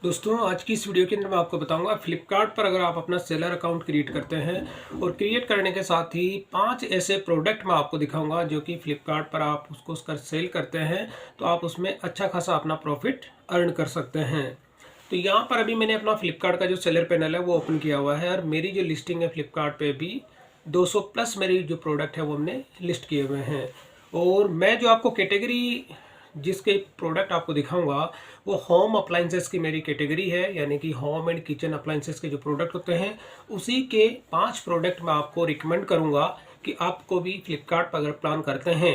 दोस्तों आज की इस वीडियो के अंदर मैं आपको बताऊंगा फ्लिपकार्ट पर अगर आप अपना सेलर अकाउंट क्रिएट करते हैं और क्रिएट करने के साथ ही 5 ऐसे प्रोडक्ट मैं आपको दिखाऊंगा जो कि फ्लिपकार्ट पर आप उसको उसका सेल करते हैं तो आप उसमें अच्छा खासा अपना प्रॉफिट अर्न कर सकते हैं। तो यहाँ पर अभी मैंने अपना फ्लिपकार्ट का जो सेलर पैनल है वो ओपन किया हुआ है और मेरी जो लिस्टिंग है फ्लिपकार्ट पे भी 200 प्लस मेरी जो प्रोडक्ट है वो हमने लिस्ट किए हुए हैं। और मैं जो आपको कैटेगरी जिसके प्रोडक्ट आपको दिखाऊंगा वो होम अप्लाइंसेस की मेरी कैटेगरी है, यानी कि होम एंड किचन अप्लाइंसेस के जो प्रोडक्ट होते हैं उसी के 5 प्रोडक्ट मैं आपको रिकमेंड करूंगा कि आपको भी फ्लिपकार्ट पर अगर प्लान करते हैं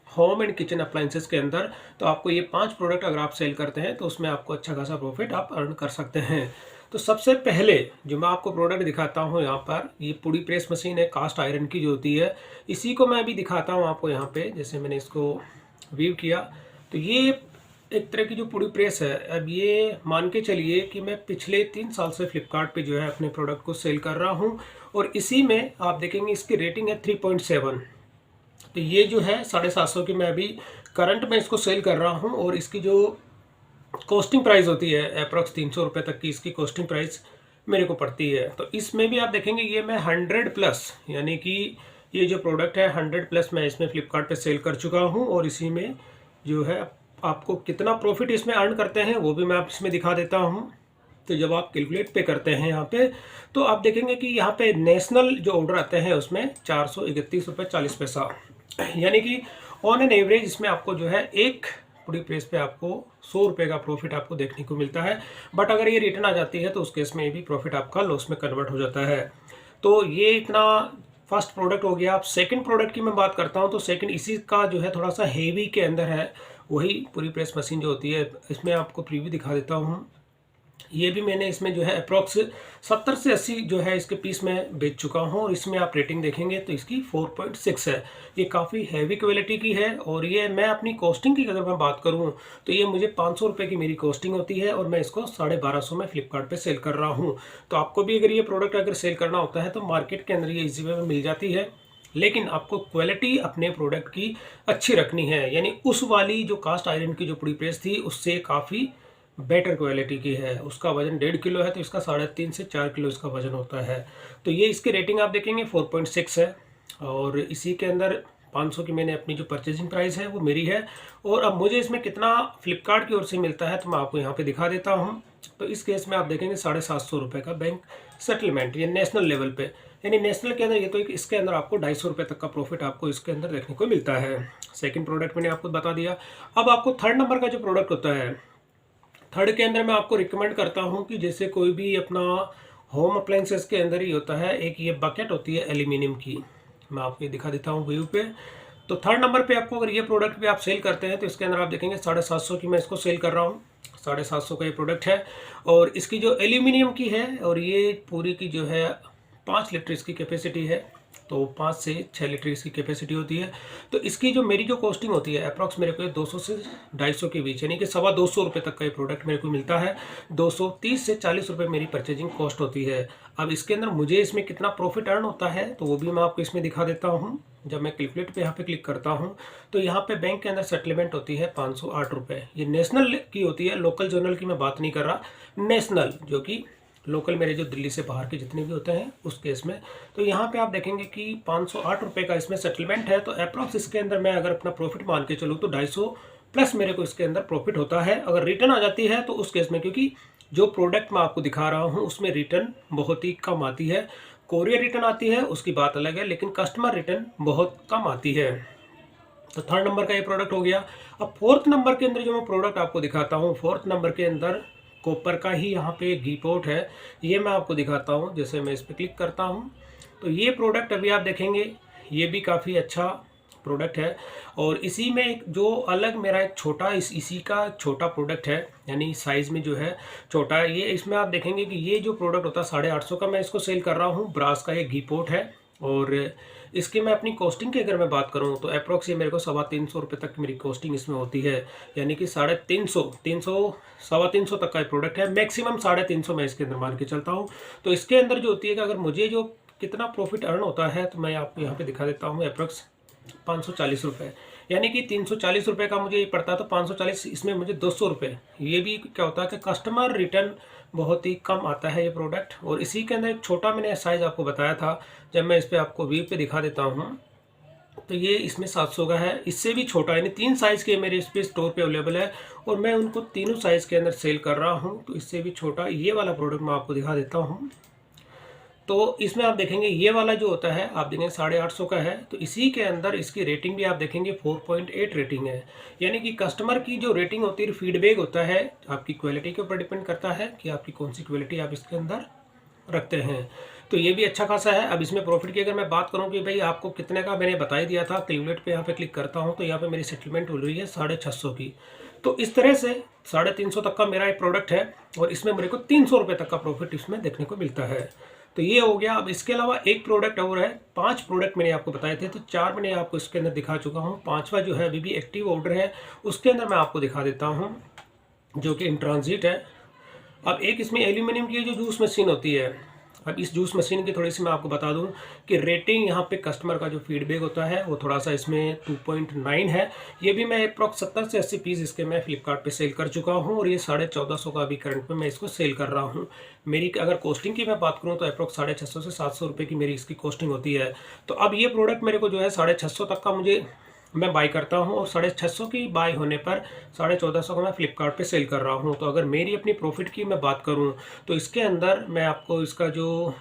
होम एंड किचन अप्लाइंसेस के अंदर तो आपको ये 5 प्रोडक्ट अगर आप सेल करते हैं तो उसमें आपको अच्छा खासा प्रॉफिट आप अर्न कर सकते हैं। तो सबसे पहले जो मैं आपको प्रोडक्ट दिखाता हूँ यहाँ पर, ये पूरी प्रेस मशीन है कास्ट आयरन की जो होती है, इसी को मैं अभी दिखाता हूँ आपको यहाँ पे। जैसे मैंने इसको व्यू किया तो ये एक तरह की जो पूरी प्रेस है। अब ये मान के चलिए कि मैं पिछले 3 साल से फ्लिपकार्ट पे जो है अपने प्रोडक्ट को सेल कर रहा हूँ और इसी में आप देखेंगे इसकी रेटिंग है 3.7। तो ये जो है 750 की मैं अभी करंट में इसको सेल कर रहा हूँ और इसकी जो कॉस्टिंग प्राइस होती है अप्रॉक्स 300 रुपये तक की इसकी कॉस्टिंग प्राइस मेरे को पड़ती है। तो इसमें भी आप देखेंगे ये मैं 100 प्लस, यानी कि ये जो प्रोडक्ट है 100 प्लस मैं इसमें फ्लिपकार्ट पे सेल कर चुका हूँ और इसी में जो है आपको कितना प्रॉफिट इसमें अर्न करते हैं वो भी मैं आप इसमें दिखा देता हूँ। तो जब आप कैलकुलेट पे करते हैं यहाँ पे तो आप देखेंगे कि यहाँ पे नेशनल जो ऑर्डर आते हैं उसमें 431 रुपये 40 पैसा, यानी कि ऑन एन एवरेज इसमें आपको जो है एक पूरी प्रेस पे आपको 100 रुपये का प्रॉफिट आपको देखने को मिलता है। बट अगर ये रिटर्न आ जाती है तो उस केस में भी प्रॉफिट आपका लॉस में कन्वर्ट हो जाता है। तो ये इतना फर्स्ट प्रोडक्ट हो गया। आप सेकंड प्रोडक्ट की मैं बात करता हूँ तो सेकंड इसी का जो है थोड़ा सा हेवी के अंदर है, वही पूरी प्रेस मशीन जो होती है। इसमें आपको प्रीव्यू दिखा देता हूँ। ये भी मैंने इसमें जो है अप्रॉक्स 70 से 80 जो है इसके पीस में बेच चुका हूँ और इसमें आप रेटिंग देखेंगे तो इसकी 4.6 है। ये काफ़ी हैवी क्वालिटी की है और ये मैं अपनी कॉस्टिंग की अगर मैं बात करूँ तो ये मुझे 500 रुपये की मेरी कॉस्टिंग होती है और मैं इसको 1250 में फ्लिपकार्ट पे सेल कर रहा हूँ। तो आपको भी अगर ये प्रोडक्ट अगर सेल करना होता है तो मार्केट के अंदर ये इजी वे में मिल जाती है, लेकिन आपको क्वालिटी अपने प्रोडक्ट की अच्छी रखनी है। यानी उस वाली जो कास्ट आयरन की जो पूरी प्रेस थी उससे काफ़ी बेटर क्वालिटी की है। उसका वजन 1.5 किलो है तो इसका 3.5 से 4 किलो इसका वजन होता है। तो ये इसकी रेटिंग आप देखेंगे 4.6 है और इसी के अंदर 500 की मैंने अपनी जो परचेजिंग प्राइस है वो मेरी है। और अब मुझे इसमें कितना फ्लिपकार्ट की ओर से मिलता है तो मैं आपको यहाँ पे दिखा देता हूँ। तो इस केस में आप देखेंगे 750 रुपये का बैंक सेटलमेंट, ये नेशनल लेवल पे, यानी नेशनल के अंदर ये तो इसके अंदर आपको 250 रुपये तक का प्रॉफिट आपको इसके अंदर देखने को मिलता है। सेकंड प्रोडक्ट मैंने आपको बता दिया। अब आपको थर्ड नंबर का जो प्रोडक्ट होता है, थर्ड के अंदर मैं आपको रिकमेंड करता हूँ कि जैसे कोई भी अपना होम अप्लाइंसेस के अंदर ही होता है एक ये बकेट होती है एल्यूमिनियम की, मैं आपको ये दिखा देता हूँ व्यू पे। तो थर्ड नंबर पे आपको अगर ये प्रोडक्ट भी आप सेल करते हैं तो इसके अंदर आप देखेंगे 750 की मैं इसको सेल कर रहा हूँ। 750 का ये प्रोडक्ट है और इसकी जो एल्यूमिनियम की है और ये पूरी की जो है 5 लीटर इसकी कैपेसिटी है, तो 5 से 6 लीटर इसकी कैपेसिटी होती है। तो इसकी जो मेरी जो कॉस्टिंग होती है अप्रॉक्स मेरे को 200 से 250 के बीच, यानी कि 225 रुपये तक का ये प्रोडक्ट मेरे को मिलता है। 230 से 40 रुपये मेरी परचेजिंग कॉस्ट होती है। अब इसके अंदर मुझे इसमें कितना प्रॉफिट अर्न होता है तो वो भी मैं आपको इसमें दिखा देता हूँ। जब मैं कैलकुलेट पे यहाँ पे क्लिक करता हूँ तो यहाँ पे बैंक के अंदर सेटलमेंट होती है 508 रुपये। ये नेशनल की होती है, लोकल जोनल की मैं बात नहीं कर रहा, नेशनल जो कि लोकल मेरे जो दिल्ली से बाहर के जितने भी होते हैं उस केस में। तो यहाँ पे आप देखेंगे कि 508 रुपये का इसमें सेटलमेंट है। तो अप्रॉक्स इसके अंदर मैं अगर अपना प्रॉफिट मान के चलूँ तो 250 प्लस मेरे को इसके अंदर प्रॉफिट होता है। अगर रिटर्न आ जाती है तो उस केस में, क्योंकि जो प्रोडक्ट मैं आपको दिखा रहा हूँ उसमें रिटर्न बहुत ही कम आती है। कोरियर रिटर्न आती है उसकी बात अलग है, लेकिन कस्टमर रिटर्न बहुत कम आती है। तो थर्ड नंबर का ये प्रोडक्ट हो गया। अब फोर्थ नंबर के अंदर जो मैं प्रोडक्ट आपको दिखाता हूँ, फोर्थ नंबर के अंदर कॉपर का ही यहाँ पे घी पॉट है, ये मैं आपको दिखाता हूँ। जैसे मैं इस पर क्लिक करता हूँ तो ये प्रोडक्ट अभी आप देखेंगे ये भी काफ़ी अच्छा प्रोडक्ट है। और इसी में एक जो अलग मेरा एक छोटा इसी का छोटा प्रोडक्ट है, यानी साइज़ में जो है छोटा है ये। इसमें आप देखेंगे कि ये जो प्रोडक्ट होता है 850 का मैं इसको सेल कर रहा हूँ। ब्रास का एक घी पॉट है और इसकी मैं अपनी कॉस्टिंग की अगर मैं बात करूं तो अप्रॉक्स ये मेरे को 350 रुपये तक मेरी कॉस्टिंग इसमें होती है, यानी कि 350 350 तक का प्रोडक्ट है। मैक्सिमम 350 मैं इसके अंदर मान के चलता हूं। तो इसके अंदर जो होती है कि अगर मुझे जो कितना प्रॉफिट अर्न होता है तो मैं आपको यहाँ पे दिखा देता हूँ अप्रॉक्स 540 रुपये, यानी कि 340 रुपये का मुझे ये पड़ता है, तो 540 इसमें मुझे 200 रुपये। ये भी क्या होता है कि कस्टमर रिटर्न बहुत ही कम आता है ये प्रोडक्ट। और इसी के अंदर एक छोटा मैंने साइज़ आपको बताया था, जब मैं इस पर आपको व्यू पे दिखा देता हूँ तो ये इसमें 700 का है। इससे भी छोटा, यानी 3 साइज़ के मेरे इस पे स्टोर पे अवेलेबल है और मैं उनको तीनों साइज़ के अंदर सेल कर रहा हूँ। तो इससे भी छोटा ये वाला प्रोडक्ट मैं आपको दिखा देता हूँ। तो इसमें आप देखेंगे ये वाला जो होता है आप देखेंगे 850 का है। तो इसी के अंदर इसकी रेटिंग भी आप देखेंगे 4.8 रेटिंग है। यानी कि कस्टमर की जो रेटिंग होती है, फीडबैक होता है, आपकी क्वालिटी के ऊपर डिपेंड करता है कि आपकी कौन सी क्वालिटी आप इसके अंदर रखते हैं। तो ये भी अच्छा खासा है। अब इसमें प्रॉफिट की अगर मैं बात करूं कि भाई आपको कितने का मैंने बता ही दिया था, कैलकुलेट पे यहाँ पे क्लिक करता हूं तो यहाँ पे मेरी सेटलमेंट हो रही है 650 की। तो इस तरह से 350 तक का मेरा एक प्रोडक्ट है और इसमें मेरे को 300 रुपये तक का प्रॉफिट इसमें देखने को मिलता है। तो ये हो गया। अब इसके अलावा एक प्रोडक्ट और है, 5 प्रोडक्ट मैंने आपको बताए थे, तो 4 मैंने आपको इसके अंदर दिखा चुका हूँ। 5वां जो है अभी भी एक्टिव ऑर्डर है, उसके अंदर मैं आपको दिखा देता हूँ, जो कि इन ट्रांजिट है। अब एक इसमें एल्यूमिनियम की जो जूस मशीन होती है, अब इस जूस मशीन की थोड़ी सी मैं आपको बता दूं कि रेटिंग यहाँ पे कस्टमर का जो फीडबैक होता है वो थोड़ा सा इसमें 2.9 है। ये भी मैं अप्रॉक्स 70 से 80 पीस इसके मैं फ्लिपकार्ट पे सेल कर चुका हूँ और ये 1450 का अभी करंट में मैं इसको सेल कर रहा हूँ। मेरी अगर कॉस्टिंग की मैं बात करूँ तो अप्रॉक्स 650 से 700 रुपये की मेरी इसकी कॉस्टिंग होती है। तो अब ये प्रोडक्ट मेरे को जो है 650 तक का मुझे मैं बाई करता हूं और 650 की बाई होने पर 1450 का मैं फ्लिपकार्ट पे सेल कर रहा हूं। तो अगर मेरी अपनी प्रॉफिट की मैं बात करूं तो इसके अंदर मैं आपको इसका जो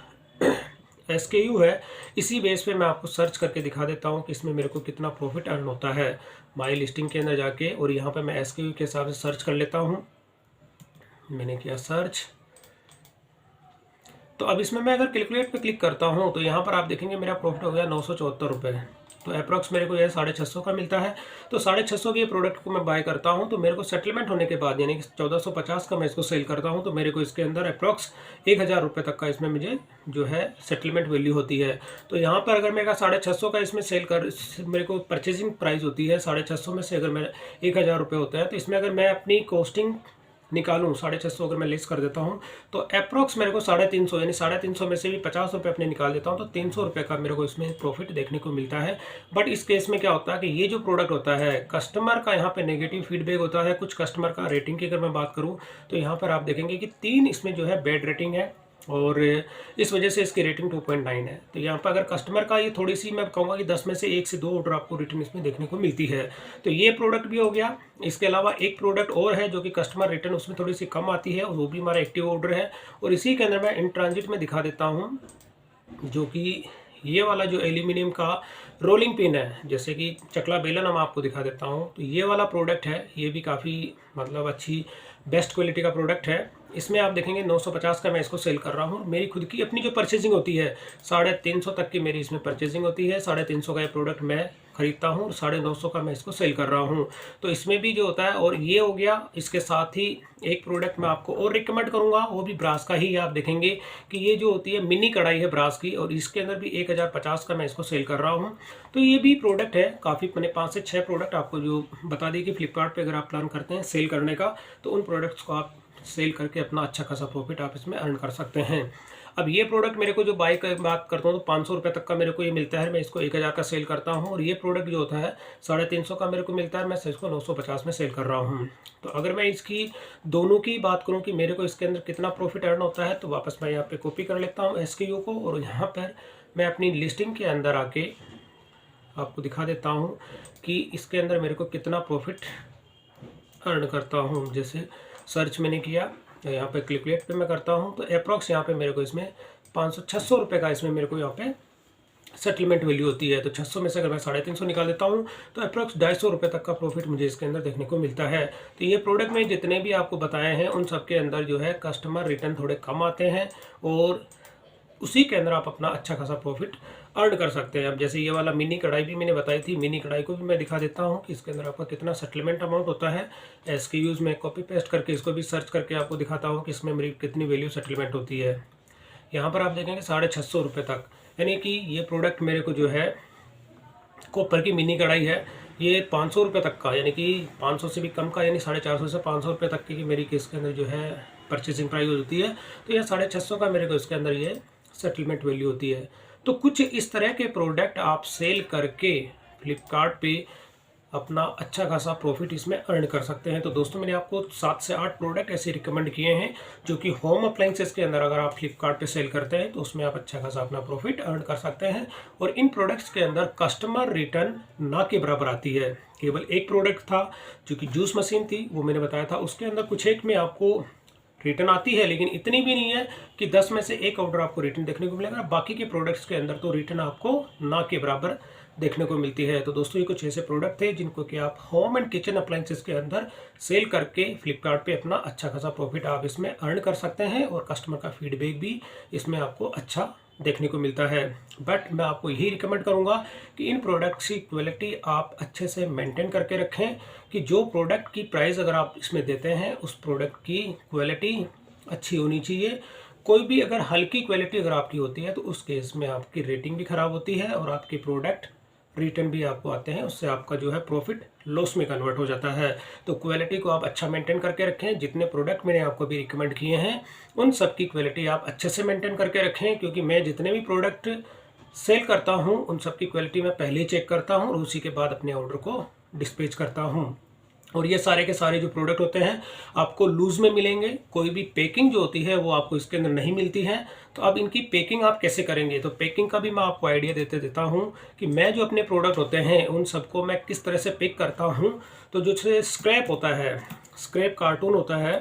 SKU है इसी बेस पे मैं आपको सर्च करके दिखा देता हूं कि इसमें मेरे को कितना प्रॉफिट अर्न होता है। माई लिस्टिंग के अंदर जाके और यहाँ पे मैं SKU के हिसाब से सर्च कर लेता हूँ। मैंने किया सर्च। तो अब इसमें मैं अगर कैलकुलेट पे क्लिक करता हूँ तो यहाँ पर आप देखेंगे मेरा प्रॉफिट हो गया 974 रुपये। तो अप्रॉक्स मेरे को यह 650 का मिलता है। तो 650 के प्रोडक्ट को मैं बाय करता हूँ तो मेरे को सेटलमेंट होने के बाद यानी कि 1450 का मैं इसको सेल करता हूँ तो मेरे को इसके अंदर अप्रॉक्स 1000 रुपये तक का इसमें मुझे जो है सेटलमेंट वैल्यू होती है। तो यहाँ पर अगर मेरा 650 का इसमें सेल कर मेरे को परचेजिंग प्राइस होती है 650 में से अगर मेरा 1000 रुपये होता है, तो इसमें अगर मैं अपनी कॉस्टिंग निकालूं 650 अगर मैं लेस कर देता हूं तो अप्रॉक्स मेरे को 350 यानी 350 में से भी 50 रुपये अपने निकाल देता हूं तो 300 रुपये का मेरे को इसमें प्रॉफिट देखने को मिलता है। बट इस केस में क्या होता है कि ये जो प्रोडक्ट होता है कस्टमर का यहाँ पे नेगेटिव फीडबैक होता है। कुछ कस्टमर का रेटिंग की अगर मैं बात करूँ तो यहाँ पर आप देखेंगे कि 3 इसमें जो है बैड रेटिंग है और इस वजह से इसकी रेटिंग 2.9 है। तो यहाँ पर अगर कस्टमर का ये थोड़ी सी मैं कहूँगा कि 10 में से 1 से 2 ऑर्डर आपको रिटर्न इसमें देखने को मिलती है। तो ये प्रोडक्ट भी हो गया। इसके अलावा एक प्रोडक्ट और है जो कि कस्टमर रिटर्न उसमें थोड़ी सी कम आती है और वो भी हमारा एक्टिव ऑर्डर है। और इसी के अंदर मैं इन ट्रांजिट में दिखा देता हूँ, जो कि ये वाला जो एल्यूमिनियम का रोलिंग पिन है, जैसे कि चकला बेलन हम आपको दिखा देता हूँ। तो ये वाला प्रोडक्ट है, ये भी काफ़ी मतलब अच्छी बेस्ट क्वालिटी का प्रोडक्ट है। इसमें आप देखेंगे 950 का मैं इसको सेल कर रहा हूँ। मेरी खुद की अपनी जो परचेजिंग होती है 350 तक की मेरी इसमें परचेजिंग होती है। 350 का ये प्रोडक्ट मैं खरीदता हूँ और 950 का मैं इसको सेल कर रहा हूँ। तो इसमें भी जो होता है, और ये हो गया। इसके साथ ही एक प्रोडक्ट मैं आपको और रिकमेंड करूँगा, वो भी ब्रास का ही। आप देखेंगे कि ये जो होती है मिनी कढ़ाई है ब्रास की और इसके अंदर भी 1050 का मैं इसको सेल कर रहा हूँ। तो ये भी प्रोडक्ट है काफ़ी, मैंने 5 से 6 प्रोडक्ट आपको जो बता दी कि फ्लिपकार्ट पर अगर आप प्लान करते हैं सेल करने का तो उन प्रोडक्ट्स को आप सेल करके अपना अच्छा खासा प्रॉफिट आप इसमें अर्न कर सकते हैं। अब ये प्रोडक्ट मेरे को जो बाई की बात करता हूँ तो 500 रुपये तक का मेरे को ये मिलता है। मैं इसको 1000 का सेल करता हूँ और ये प्रोडक्ट जो होता है 350 का मेरे को मिलता है। मैं इसको 950 में सेल कर रहा हूँ। तो अगर मैं इसकी दोनों की बात करूँ कि मेरे को इसके अंदर कितना प्रॉफिट अर्न होता है तो वापस मैं यहाँ पे कॉपी कर लेता हूँ SKU को और यहाँ पर मैं अपनी लिस्टिंग के अंदर आके आपको दिखा देता हूँ कि इसके अंदर मेरे को कितना प्रॉफिट अर्न करता हूँ। जैसे सर्च मैंने किया तो यहाँ पे कैलकुलेट पे मैं करता हूँ तो अप्रॉक्स यहाँ पे मेरे को इसमें 500-600 रुपये का इसमें मेरे को यहाँ पे सेटलमेंट वैल्यू होती है। तो 600 में से अगर मैं 350 निकाल देता हूँ तो अप्रॉक्स 250 रुपये तक का प्रॉफिट मुझे इसके अंदर देखने को मिलता है। तो ये प्रोडक्ट में जितने भी आपको बताए हैं उन सब के अंदर जो है कस्टमर रिटर्न थोड़े कम आते हैं और उसी के अंदर आप अपना अच्छा खासा प्रॉफिट अर्न कर सकते हैं। अब जैसे ये वाला मिनी कढ़ाई भी मैंने बताई थी, मिनी कढ़ाई को भी मैं दिखा देता हूँ कि इसके अंदर आपका कितना सेटलमेंट अमाउंट होता है। SKUs में कॉपी पेस्ट करके इसको भी सर्च करके आपको दिखाता हूँ कि इसमें मेरी कितनी वैल्यू सेटलमेंट होती है। यहाँ पर आप देखेंगे 650 रुपये तक, यानी कि ये प्रोडक्ट मेरे को जो है कॉपर की मिनी कढ़ाई है, ये 500 रुपये तक का, यानी कि 500 से भी कम का, यानी 450 से 500 रुपये तक की मेरी इसके अंदर जो है परचेसिंग प्राइस होती है। तो यह 650 का मेरे को इसके अंदर ये सेटलमेंट वैल्यू होती है। तो कुछ इस तरह के प्रोडक्ट आप सेल करके फ्लिपकार्ट पे अपना अच्छा खासा प्रॉफिट इसमें अर्न कर सकते हैं। तो दोस्तों मैंने आपको 7 से 8 प्रोडक्ट ऐसे रिकमेंड किए हैं जो कि होम अप्लाइंसेस के अंदर अगर आप फ्लिपकार्ट पे सेल करते हैं तो उसमें आप अच्छा खासा अपना प्रॉफिट अर्न कर सकते हैं। और इन प्रोडक्ट्स के अंदर कस्टमर रिटर्न ना के बराबर आती है। केवल एक प्रोडक्ट था जो कि जूस मशीन थी, वो मैंने बताया था, उसके अंदर कुछ एक में आपको रिटर्न आती है, लेकिन इतनी भी नहीं है कि 10 में से एक ऑर्डर आपको रिटर्न देखने को मिलेगा। बाकी के प्रोडक्ट्स के अंदर तो रिटर्न आपको ना के बराबर देखने को मिलती है। तो दोस्तों ये कुछ ऐसे प्रोडक्ट थे जिनको कि आप होम एंड किचन अप्लाइंसेस के अंदर सेल करके फ्लिपकार्ट पे अपना अच्छा खासा प्रॉफिट आप इसमें अर्न कर सकते हैं और कस्टमर का फीडबैक भी इसमें आपको अच्छा देखने को मिलता है। बट मैं आपको यही रिकमेंड करूंगा कि इन प्रोडक्ट्स की क्वालिटी आप अच्छे से मेंटेन करके रखें, कि जो प्रोडक्ट की प्राइस अगर आप इसमें देते हैं उस प्रोडक्ट की क्वालिटी अच्छी होनी चाहिए। कोई भी अगर हल्की क्वालिटी अगर आपकी होती है तो उस केस में आपकी रेटिंग भी ख़राब होती है और आपके प्रोडक्ट रिटर्न भी आपको आते हैं, उससे आपका जो है प्रॉफिट लॉस में कन्वर्ट हो जाता है। तो क्वालिटी को आप अच्छा मेंटेन करके रखें। जितने प्रोडक्ट मैंने आपको भी रिकमेंड किए हैं उन सब की क्वालिटी आप अच्छे से मेंटेन करके रखें, क्योंकि मैं जितने भी प्रोडक्ट सेल करता हूं उन सब की क्वालिटी मैं पहले ही चेक करता हूं और उसी के बाद अपने ऑर्डर को डिस्पैच करता हूं। और ये सारे के सारे जो प्रोडक्ट होते हैं आपको लूज़ में मिलेंगे, कोई भी पैकिंग जो होती है वो आपको इसके अंदर नहीं मिलती है। तो अब इनकी पैकिंग आप कैसे करेंगे, तो पैकिंग का भी मैं आपको आइडिया देता हूँ कि मैं जो अपने प्रोडक्ट होते हैं उन सबको मैं किस तरह से पैक करता हूँ। तो जो स्क्रैप होता है, स्क्रैप कार्टून होता है,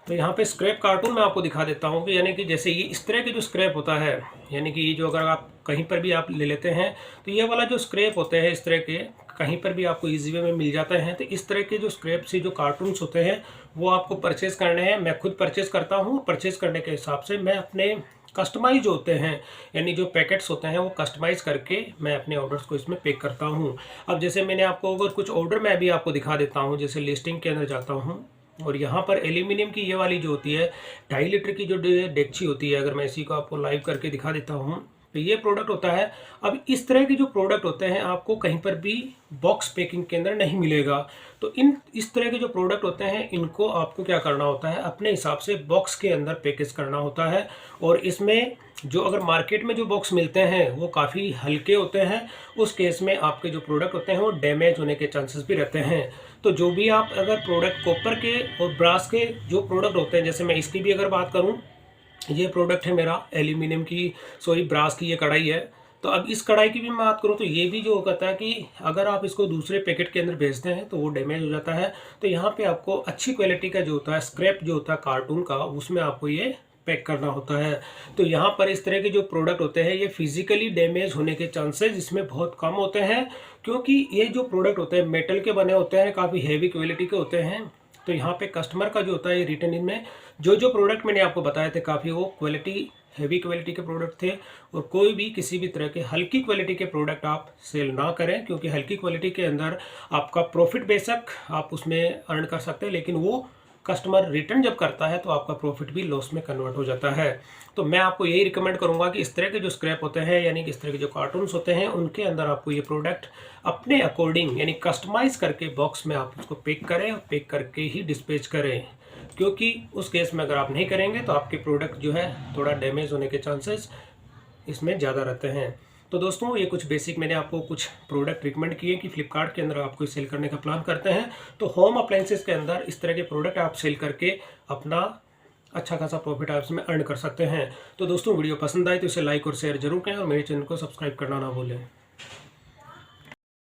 तो यहाँ पे स्क्रैप कार्टून मैं आपको दिखा देता हूँ कि यानी कि जैसे ये इस तरह के जो स्क्रैप होता है, यानी कि ये जो अगर आप कहीं पर भी आप ले लेते हैं तो ये वाला जो स्क्रैप होते हैं इस तरह के कहीं पर भी आपको ईजी वे में मिल जाते हैं। तो इस तरह के जो स्क्रैप से जो कार्टून्स होते हैं वो आपको परचेज़ करने हैं। मैं खुद परचेज़ करता हूँ। परचेज़ करने के हिसाब से मैं अपने कस्टमाइज जो होते हैं, यानी जो पैकेट्स होते हैं वो कस्टमाइज़ करके मैं अपने ऑर्डर्स को इसमें पैक करता हूँ। अब जैसे मैंने आपको अगर कुछ ऑर्डर मैं भी आपको दिखा देता हूँ, जैसे लिस्टिंग के अंदर जाता हूँ और यहाँ पर एल्यूमिनियम की ये वाली जो होती है 2.5 लीटर की जो डेगची होती है, अगर मैं इसी को आपको लाइव करके दिखा देता हूँ तो ये प्रोडक्ट होता है। अब इस तरह के जो प्रोडक्ट होते हैं आपको कहीं पर भी बॉक्स पैकिंग के अंदर नहीं मिलेगा। तो इस तरह के जो प्रोडक्ट होते हैं इनको आपको क्या करना होता है, अपने हिसाब से बॉक्स के अंदर पैकेज करना होता है। और इसमें जो अगर मार्केट में जो बॉक्स मिलते हैं वो काफ़ी हल्के होते हैं, उस केस में आपके जो प्रोडक्ट होते हैं वो डैमेज होने के चांसेस भी रहते हैं। तो जो भी आप अगर प्रोडक्ट कॉपर के और ब्रास के जो प्रोडक्ट होते हैं, जैसे मैं इसकी भी अगर बात करूं, ये प्रोडक्ट है मेरा एल्यूमिनियम की ब्रास की ये कढ़ाई है। तो अब इस कढ़ाई की भी मैं बात करूं तो ये भी जो कहता है कि अगर आप इसको दूसरे पैकेट के अंदर भेजते हैं तो वो डैमेज हो जाता है। तो यहाँ पे आपको अच्छी क्वालिटी का जो होता है स्क्रैप जो होता है कार्टून का, उसमें आपको ये पैक करना होता है। तो यहाँ पर इस तरह के जो प्रोडक्ट होते हैं ये फिजिकली डैमेज होने के चांसेस इसमें बहुत कम होते हैं, क्योंकि ये जो प्रोडक्ट होते हैं मेटल के बने होते हैं, काफ़ी हैवी क्वालिटी के होते हैं। तो यहाँ पे कस्टमर का जो होता है रिटर्न इनमें जो प्रोडक्ट मैंने आपको बताए थे काफ़ी वो क्वालिटी हैवी क्वालिटी के प्रोडक्ट थे। और कोई भी किसी भी तरह के हल्की क्वालिटी के प्रोडक्ट आप सेल ना करें, क्योंकि हल्की क्वालिटी के अंदर आपका प्रॉफिट बेशक आप उसमें अर्न कर सकते हैं, लेकिन वो कस्टमर रिटर्न जब करता है तो आपका प्रॉफिट भी लॉस में कन्वर्ट हो जाता है। तो मैं आपको यही रिकमेंड करूंगा कि इस तरह के जो स्क्रैप होते हैं, यानी कि इस तरह के जो कार्टून्स होते हैं, उनके अंदर आपको ये प्रोडक्ट अपने अकॉर्डिंग यानी कस्टमाइज करके बॉक्स में आप उसको पैक करें और पैक करके ही डिस्पैच करें, क्योंकि उस केस में अगर आप नहीं करेंगे तो आपके प्रोडक्ट जो है थोड़ा डैमेज होने के चांसेस इसमें ज़्यादा रहते हैं। तो दोस्तों ये कुछ बेसिक मैंने आपको कुछ प्रोडक्ट रिकमेंड किए कि फ्लिपकार्ट के अंदर आपको सेल करने का प्लान करते हैं तो होम अप्लाइंसेस के अंदर इस तरह के प्रोडक्ट आप सेल करके अपना अच्छा खासा प्रॉफिट आप इसमें अर्न कर सकते हैं। तो दोस्तों वीडियो पसंद आए तो इसे लाइक और शेयर जरूर करें और मेरे चैनल को सब्सक्राइब करना ना भूलें।